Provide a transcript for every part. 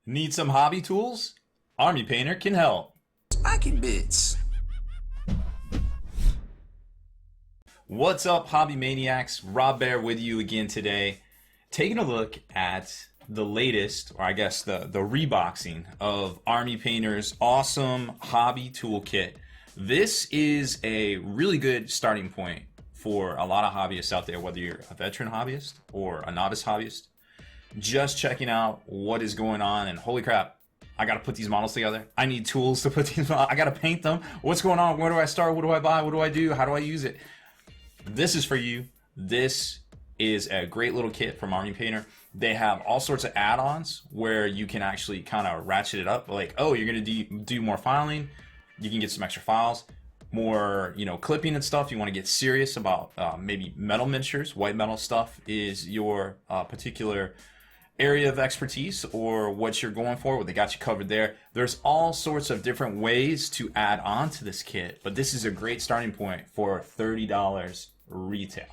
Need some hobby tools? Army Painter can help. Spiking bits. What's up, hobby maniacs? Rob Baer with you again today, taking a look at the latest, or I guess the reboxing of Army Painter's awesome hobby toolkit. This is a really good starting point for a lot of hobbyists out there, whether you're a veteran hobbyist or a novice hobbyist, just checking out what is going on. And holy crap, I got to put these models together. I need tools to put these models. I got to paint them. What's going on? Where do I start? What do I buy? What do I do? How do I use it? This is for you. This is a great little kit from Army Painter. They have all sorts of add-ons where you can actually kind of ratchet it up. Like, oh, you're going to do more filing. You can get some extra files, more, clipping and stuff. You want to get serious about maybe metal miniatures. White metal stuff is your particular area of expertise or what you're going for. Well, they got you covered there. There's all sorts of different ways to add on to this kit, but this is a great starting point for $30 retail.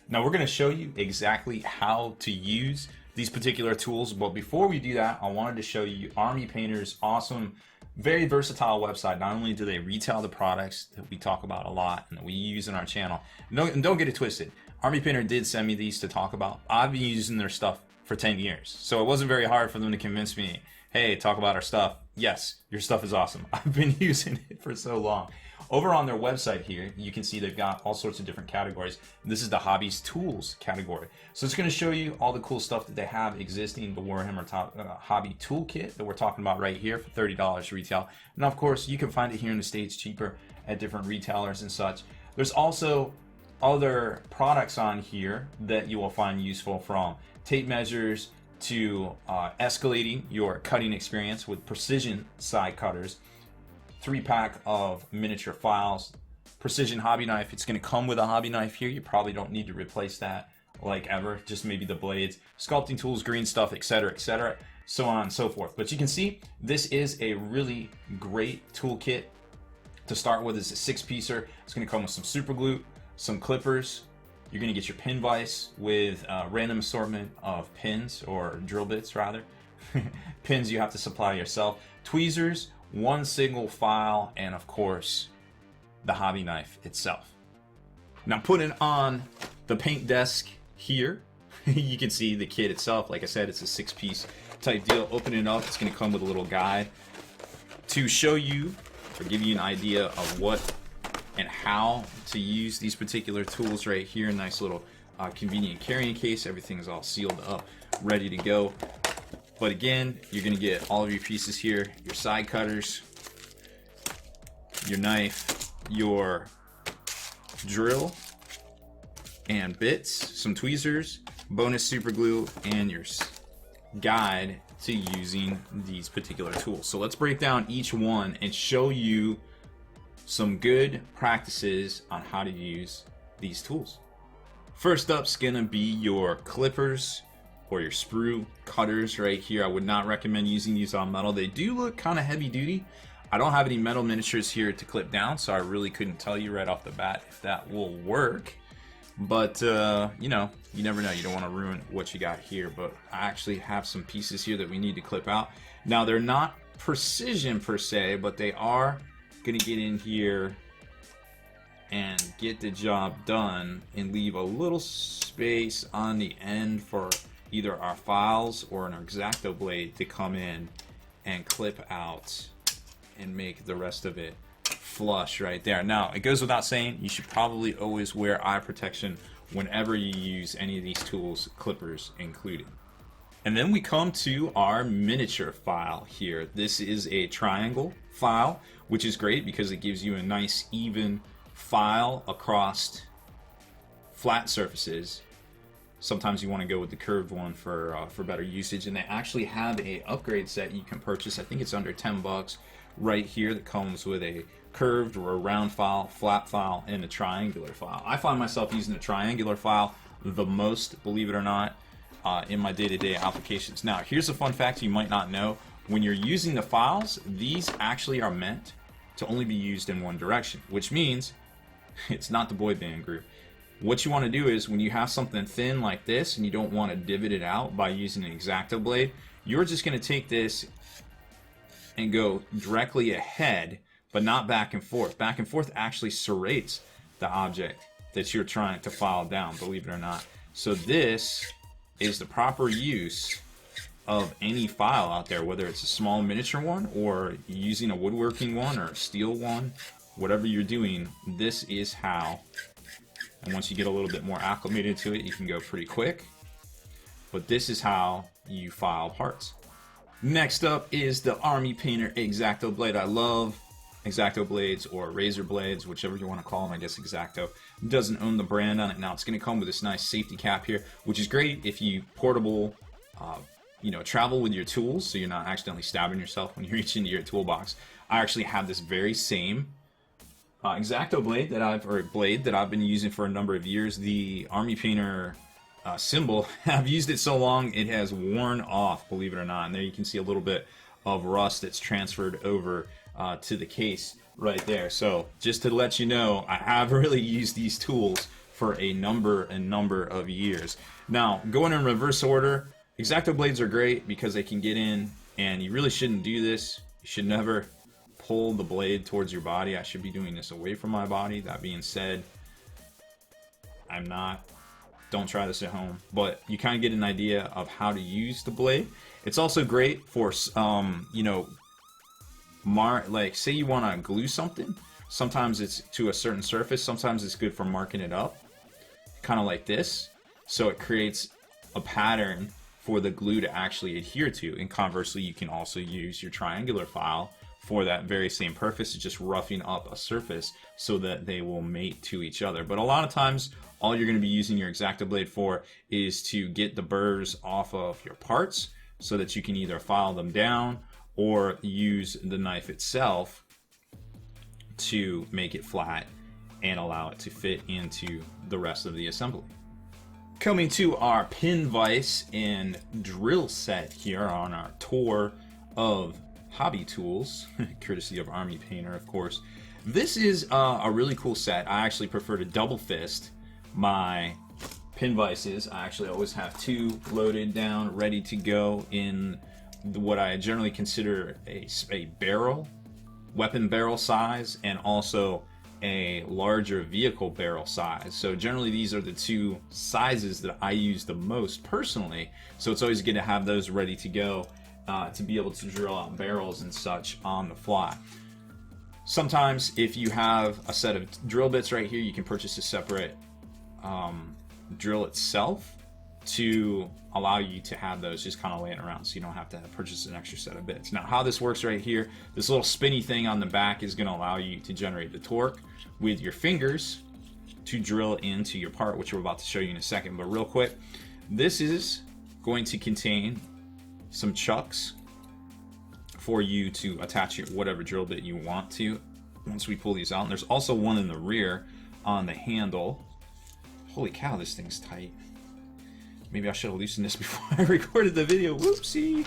Now we're going to show you exactly how to use these particular tools, but before we do that, I wanted to show you Army Painter's awesome, very versatile website. Not only do they retail the products that we talk about a lot and that we use in our channel, and don't get it twisted, Army Painter did send me these to talk about. I've been using their stuff for 10 years, so it wasn't very hard for them to convince me, hey, talk about our stuff. Yes, your stuff is awesome. I've been using it for so long. Over on their website here, you can see they've got all sorts of different categories. This is the Hobbies Tools category. So it's going to show you all the cool stuff that they have existing, the Warhammer Hobby Toolkit that we're talking about right here for $30 retail. Now, of course, you can find it here in the States cheaper at different retailers and such. There's also other products on here that you will find useful, from tape measures to escalating your cutting experience with precision side cutters, 3-pack of miniature files, precision hobby knife. It's going to come with a hobby knife here. You probably don't need to replace that like ever, just maybe the blades, sculpting tools, green stuff, etc., so on and so forth. But you can see this is a really great toolkit to start with. It's a 6-piecer. It's going to come with some super glue, some clippers. You're going to get your pin vise with a random assortment of pins, or drill bits rather. Pins you have to supply yourself. Tweezers, one single file, and of course the hobby knife itself. Now, putting on the paint desk here, you can see the kit itself. Like I said, it's a 6-piece type deal. Opening it up, it's going to come with a little guide to show you or give you an idea of what and how to use these particular tools right here. Nice little convenient carrying case. Everything's all sealed up, ready to go. But again, you're going to get all of your pieces here, your side cutters, your knife, your drill and bits, some tweezers, bonus super glue, and your guide to using these particular tools. So let's break down each one and show you some good practices on how to use these tools. First up's going to be your clippers or your sprue cutters right here. I would not recommend using these on metal. They do look kind of heavy duty. I don't have any metal miniatures here to clip down, so I really couldn't tell you right off the bat if that will work. But you never know. You don't want to ruin what you got here. But I actually have some pieces here that we need to clip out. Now, they're not precision per se, but they are going to get in here and get the job done and leave a little space on the end for either our files or an Exacto Blade to come in and clip out and make the rest of it flush right there. Now, it goes without saying, you should probably always wear eye protection whenever you use any of these tools, clippers included. And then we come to our miniature file here. This is a triangle file, which is great because it gives you a nice even file across flat surfaces. Sometimes you want to go with the curved one for better usage, and they actually have a upgrade set you can purchase. I think it's under 10 bucks right here, that comes with a curved or a round file, flat file, and a triangular file. I find myself using the triangular file the most, believe it or not, in my day-to-day applications. Now, here's a fun fact you might not know. When you're using the files, these actually are meant to only be used in one direction, which means it's not the boy band group. What you want to do is, when you have something thin like this and you don't want to divot it out by using an Exacto Blade, You're just going to take this and go directly ahead, but not back and forth. Back and forth actually serrates the object that you're trying to file down, believe it or not. So this is the proper use of any file out there, whether it's a small miniature one or using a woodworking one or a steel one, whatever you're doing, this is how. And once you get a little bit more acclimated to it, you can go pretty quick. But this is how you file parts. Next up is the Army Painter Exacto Blade. I love Exacto Blades or Razor Blades, whichever you want to call them. I guess Exacto doesn't own the brand on it. Now it's going to come with this nice safety cap here, which is great if you portable, travel with your tools, so you're not accidentally stabbing yourself when you reach into your toolbox. I actually have this very same Exacto blade that I've been using for a number of years. The Army Painter symbol, I've used it so long it has worn off, believe it or not. And there you can see a little bit of rust that's transferred over to the case right there. So just to let you know, I have really used these tools for a number of years. Now, going in reverse order, Exacto blades are great because they can get in, and you really shouldn't do this. You should never pull the blade towards your body. I should be doing this away from my body. That being said, I'm not. Don't try this at home. But you kind of get an idea of how to use the blade. It's also great for, like say you want to glue something. Sometimes it's to a certain surface. Sometimes it's good for marking it up, kind of like this. So it creates a pattern for the glue to actually adhere to. And conversely, you can also use your triangular file for that very same purpose, just roughing up a surface so that they will mate to each other. But a lot of times, all you're going to be using your Exacto blade for is to get the burrs off of your parts so that you can either file them down or use the knife itself to make it flat and allow it to fit into the rest of the assembly. Coming to our pin vise and drill set here on our tour of hobby tools, courtesy of Army Painter, of course. This is a really cool set. I actually prefer to double fist my pin vices. I actually always have two loaded down, ready to go in what I generally consider a barrel, weapon barrel size, and also a larger vehicle barrel size. So generally these are the two sizes that I use the most personally. So it's always good to have those ready to go to be able to drill out barrels and such on the fly. Sometimes if you have a set of drill bits right here, you can purchase a separate drill itself to allow you to have those just kind of laying around, so you don't have to purchase an extra set of bits. Now how this works right here, this little spinny thing on the back is going to allow you to generate the torque with your fingers to drill into your part, which we're about to show you in a second. But real quick, this is going to contain some chucks for you to attach your whatever drill bit you want to once we pull these out. And there's also one in the rear on the handle. Holy cow, this thing's tight. Maybe I should have loosened this before I recorded the video. Whoopsie.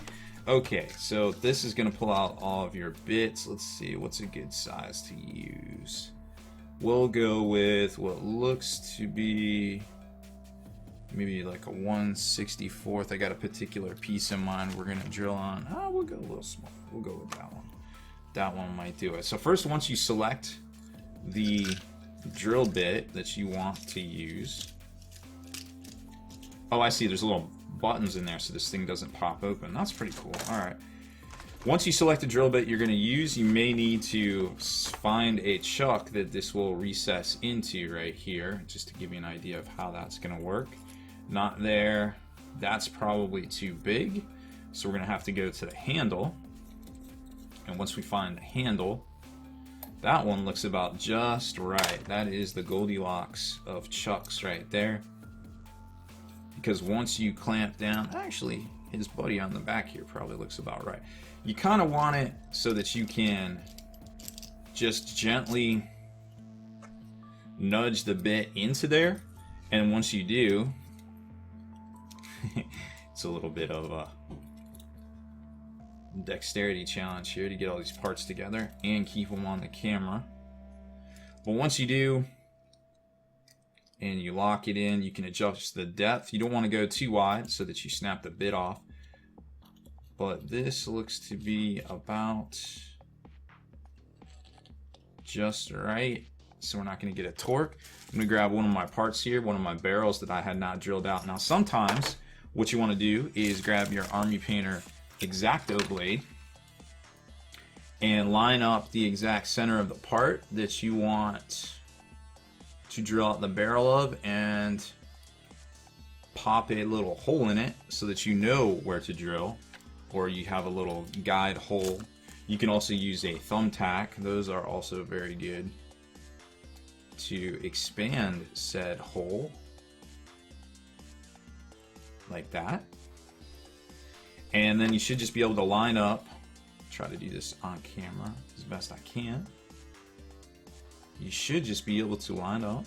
Okay, so this is going to pull out all of your bits. Let's see, what's a good size to use? We'll go with what looks to be maybe like a 1/64. I got a particular piece in mind we're going to drill on. We'll go a little smaller. We'll go with that one. That one might do it. So first, once you select the drill bit that you want to use. Oh, I see. There's little buttons in there so this thing doesn't pop open. That's pretty cool. All right. Once you select the drill bit you're going to use, you may need to find a chuck that this will recess into right here, just to give you an idea of how that's going to work. Not there. That's probably too big. So we're going to have to go to the handle. And once we find the handle, that one looks about just right. That is the Goldilocks of chucks right there. Because once you clamp down, actually, his buddy on the back here probably looks about right. You kind of want it so that you can just gently nudge the bit into there. And once you do, it's a little bit of a dexterity challenge here to get all these parts together and keep them on the camera. But once you do, and you lock it in, you can adjust the depth. You don't want to go too wide so that you snap the bit off. but this looks to be about just right. So we're not going to get a torque. I'm going to grab one of my parts here, one of my barrels that I had not drilled out. Now sometimes what you want to do is grab your Army Painter Exacto Blade and line up the exact center of the part that you want to drill out the barrel of and pop a little hole in it so that you know where to drill, or you have a little guide hole. You can also use a thumbtack. Those are also very good to expand said hole like that. And then you should just be able to line up, try to do this on camera as best I can. You should just be able to line up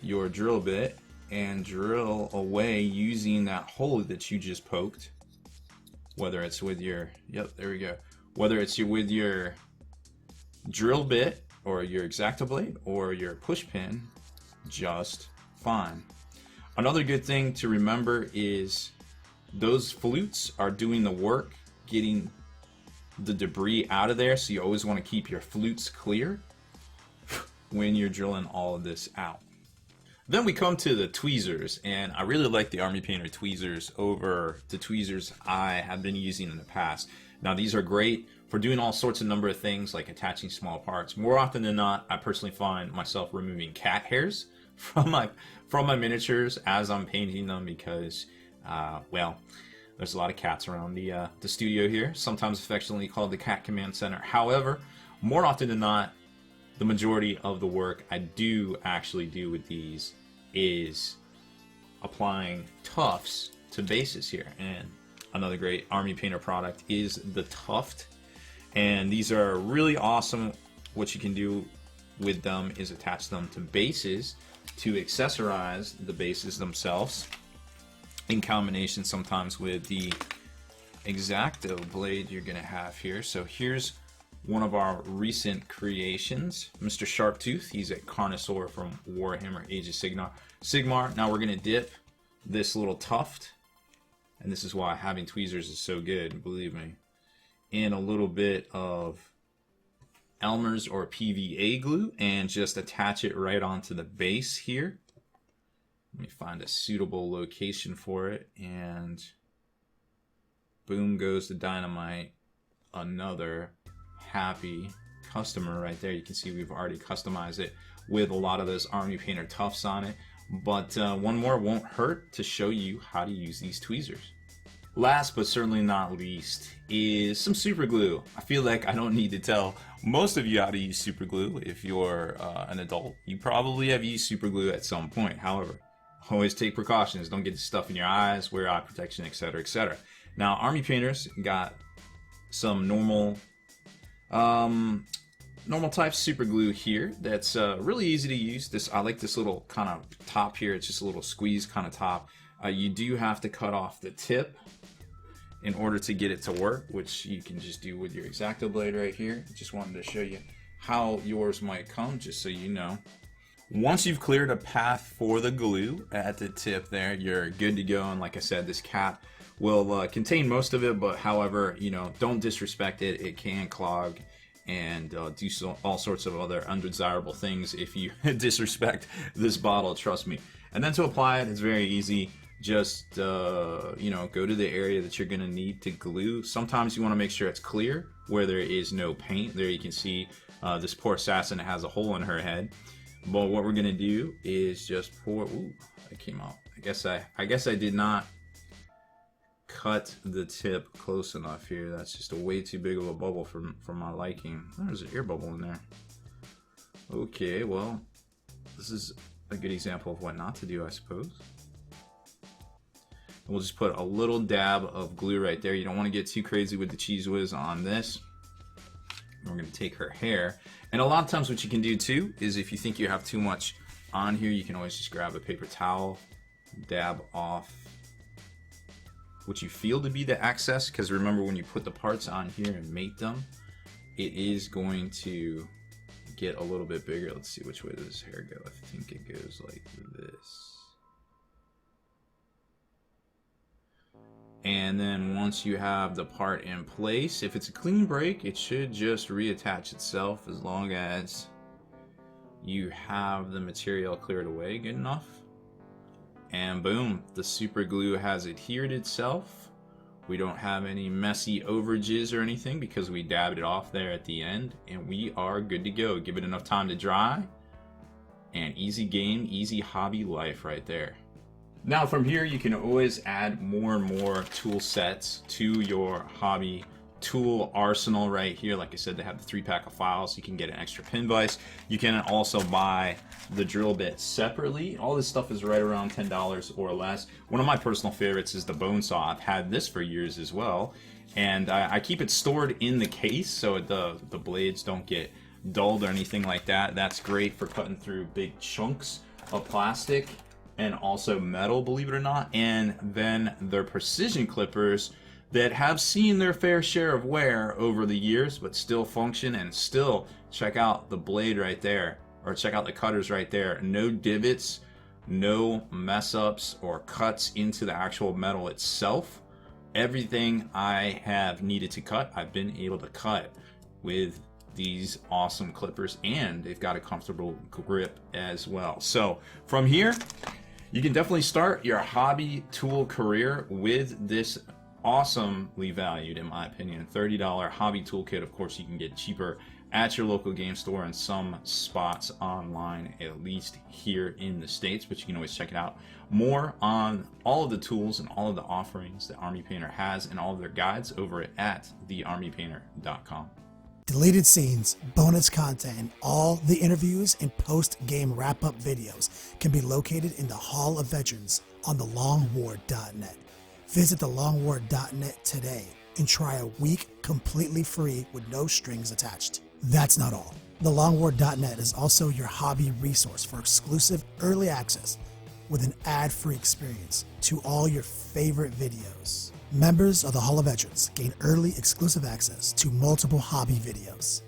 your drill bit and drill away using that hole that you just poked. Whether it's with your, yep, there we go. Whether it's with your drill bit or your Exacto Blade or your push pin, just fine. Another good thing to remember is those flutes are doing the work getting the debris out of there, so you always want to keep your flutes clear when you're drilling all of this out. Then we come to the tweezers, and I really like the Army Painter tweezers over the tweezers I have been using in the past. Now these are great for doing all sorts of number of things like attaching small parts. More often than not, I personally find myself removing cat hairs from my miniatures as I'm painting them because, well, there's a lot of cats around the studio here, sometimes affectionately called the Cat Command Center. However, more often than not, the majority of the work I do actually do with these is applying tufts to bases here. And another great Army Painter product is the tuft. And these are really awesome. What you can do with them is attach them to bases to accessorize the bases themselves in combination sometimes with the Exacto Blade you're going to have here. So here's one of our recent creations, Mr. Sharptooth. He's a Carnosaur from Warhammer Age of Sigmar. Now we're going to dip this little tuft, and this is why having tweezers is so good, believe me, in a little bit of Elmer's or PVA glue and just attach it right onto the base here. Let me find a suitable location for it, and boom goes the dynamite. Another happy customer right there. You can see we've already customized it with a lot of those Army Painter tufts on it, but one more won't hurt to show you how to use these tweezers. Last but certainly not least is some super glue. I feel like I don't need to tell most of you how to use super glue. If you're an adult, you probably have used super glue at some point. However, always take precautions. Don't get stuff in your eyes, wear eye protection, etc., etc. Now, Army Painters got some normal type super glue here that's really easy to use. I like this little kind of top here. It's just a little squeeze kind of top. You do have to cut off the tip in order to get it to work, which you can just do with your Exacto Blade right here. Just wanted to show you how yours might come, just so you know. Once you've cleared a path for the glue at the tip there, you're good to go. And like I said, this cap will contain most of it, but however, you know, don't disrespect it. It can clog and do all sorts of other undesirable things if you disrespect this bottle, trust me. And then to apply it, it's very easy. Just you know, go to the area that you're gonna need to glue. Sometimes you want to make sure it's clear where there is no paint. There you can see this poor assassin has a hole in her head. But what we're gonna do is just pour. Ooh, it came out. I guess I did not cut the tip close enough here. That's just a way too big of a bubble for my liking. There's an air bubble in there. Okay, well, this is a good example of what not to do, I suppose. We'll just put a little dab of glue right there. You don't want to get too crazy with the Cheese Whiz on this. We're going to take her hair. And a lot of times what you can do too is if you think you have too much on here, you can always just grab a paper towel, dab off what you feel to be the excess, because remember, when you put the parts on here and mate them, it is going to get a little bit bigger. Let's see, which way does this hair go? I think it goes like this. And then once you have the part in place, if it's a clean break, it should just reattach itself as long as you have the material cleared away good enough. And boom, the super glue has adhered itself. We don't have any messy overages or anything because we dabbed it off there at the end, and we are good to go. Give it enough time to dry, and easy game, easy hobby life right there. Now from here, you can always add more and more tool sets to your hobby tool arsenal right here. Like I said, they have the 3-pack of files. You can get an extra pin vise. You can also buy the drill bit separately. All this stuff is right around $10 or less. One of my personal favorites is the bone saw. I've had this for years as well, and I keep it stored in the case so the blades don't get dulled or anything like that. That's great for cutting through big chunks of plastic and also metal, believe it or not. And then their precision clippers that have seen their fair share of wear over the years, but still function. And still, check out the blade right there, or check out the cutters right there. No divots, no mess ups or cuts into the actual metal itself. Everything I have needed to cut, I've been able to cut with these awesome clippers, and they've got a comfortable grip as well. So from here, you can definitely start your hobby tool career with this awesomely valued, in my opinion, $30 hobby toolkit. Of course, you can get cheaper at your local game store and some spots online, at least here in the States, but you can always check it out. More on all of the tools and all of the offerings that Army Painter has and all of their guides over at thearmypainter.com. Deleted scenes, bonus content, and all the interviews and post-game wrap-up videos can be located in the Hall of Veterans on thelongwar.net. Visit thelongwar.net today and try a week completely free with no strings attached. That's not all. Thelongwar.net is also your hobby resource for exclusive early access with an ad-free experience to all your favorite videos. Members of the Hall of Veterans gain early exclusive access to multiple hobby videos.